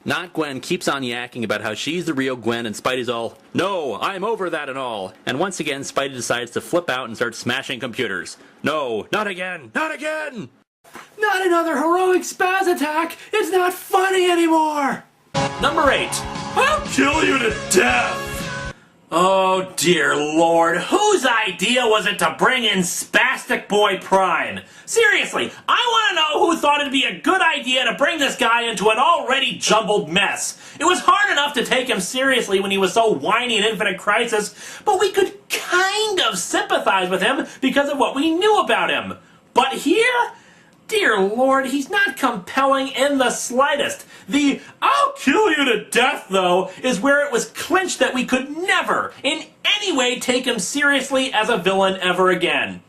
Not Gwen keeps on yakking about how she's the real Gwen and Spidey's all, "No, I'm over that and all." And once again, Spidey decides to flip out and start smashing computers. No, not again, not again! Not another heroic spaz attack! It's not funny anymore! Number 8. I'll kill you to death! Oh dear lord, whose idea was it to bring in Spastic Boy Prime? Seriously, I want to know who thought it'd be a good idea to bring this guy into an already jumbled mess. It was hard enough to take him seriously when he was so whiny in Infinite Crisis, but we could kind of sympathize with him because of what we knew about him. But here? Dear lord, he's not compelling in the slightest. The "I'll kill you to death," though, is where it was clinched that we could never, in any way, take him seriously as a villain ever again.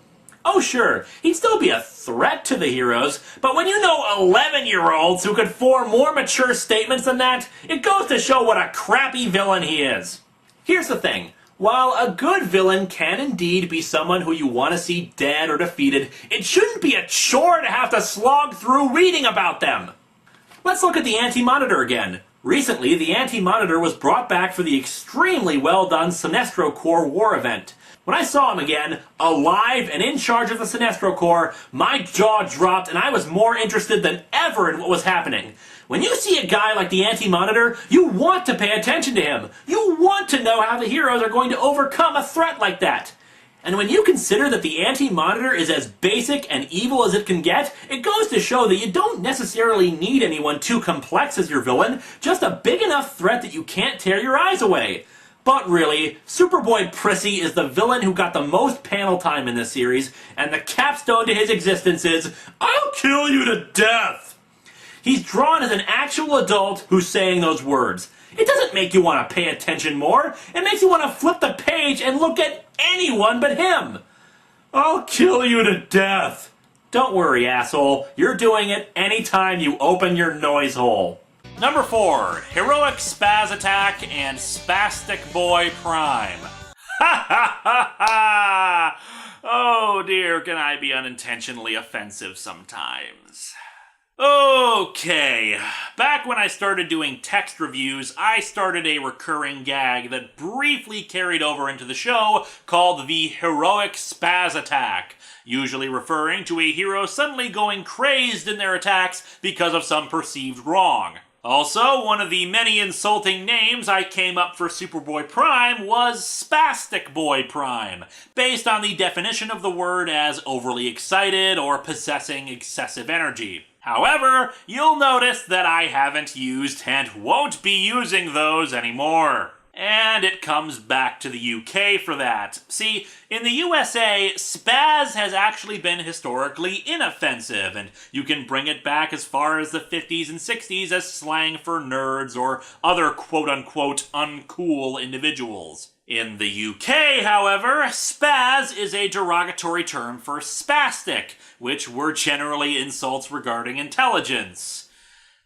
Oh sure, he'd still be a threat to the heroes, but when you know 11-year-olds who could form more mature statements than that, it goes to show what a crappy villain he is. Here's the thing. While a good villain can indeed be someone who you want to see dead or defeated, it shouldn't be a chore to have to slog through reading about them. Let's look at the Anti-Monitor again. Recently, the Anti-Monitor was brought back for the extremely well-done Sinestro Corps war event. When I saw him again, alive and in charge of the Sinestro Corps, my jaw dropped and I was more interested than ever in what was happening. When you see a guy like the Anti-Monitor, you want to pay attention to him. You want to know how the heroes are going to overcome a threat like that. And when you consider that the Anti-Monitor is as basic and evil as it can get, it goes to show that you don't necessarily need anyone too complex as your villain, just a big enough threat that you can't tear your eyes away. But really, Superboy Prissy is the villain who got the most panel time in this series, and the capstone to his existence is, "I'll kill you to death!" He's drawn as an actual adult who's saying those words. It doesn't make you want to pay attention more. It makes you want to flip the page and look at anyone but him. "I'll kill you to death." Don't worry, asshole. You're doing it anytime you open your noise hole. Number 4. Heroic Spaz Attack and Spastic Boy Prime. Ha ha ha ha! Oh dear, can I be unintentionally offensive sometimes? Okay, back when I started doing text reviews, I started a recurring gag that briefly carried over into the show called the Heroic Spaz Attack, usually referring to a hero suddenly going crazed in their attacks because of some perceived wrong. Also, one of the many insulting names I came up for Superboy Prime was Spastic Boy Prime, based on the definition of the word as overly excited or possessing excessive energy. However, you'll notice that I haven't used and won't be using those anymore. And it comes back to the UK for that. See, in the USA, spaz has actually been historically inoffensive, and you can bring it back as far as the 50s and 60s as slang for nerds or other quote-unquote uncool individuals. In the UK, however, spaz is a derogatory term for spastic, which were generally insults regarding intelligence.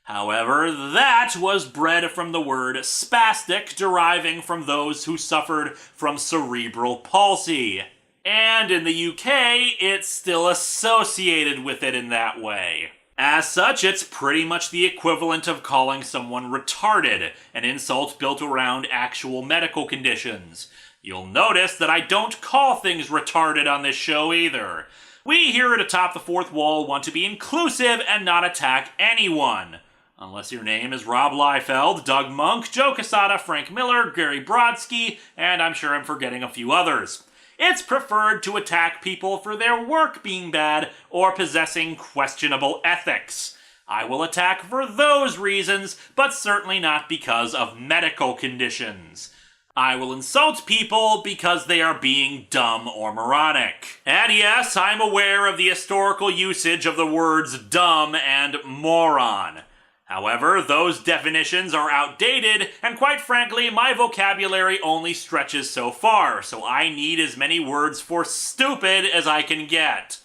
However, that was bred from the word spastic, deriving from those who suffered from cerebral palsy. And in the UK, it's still associated with it in that way. As such, it's pretty much the equivalent of calling someone retarded, an insult built around actual medical conditions. You'll notice that I don't call things retarded on this show either. We here at Atop the Fourth Wall want to be inclusive and not attack anyone. Unless your name is Rob Liefeld, Doug Monk, Joe Quesada, Frank Miller, Gary Brodsky, and I'm sure I'm forgetting a few others. It's preferred to attack people for their work being bad or possessing questionable ethics. I will attack for those reasons, but certainly not because of medical conditions. I will insult people because they are being dumb or moronic. And yes, I'm aware of the historical usage of the words dumb and moron. However, those definitions are outdated, and quite frankly, my vocabulary only stretches so far, so I need as many words for stupid as I can get.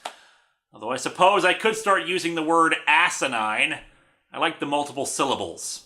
Although I suppose I could start using the word asinine. I like the multiple syllables.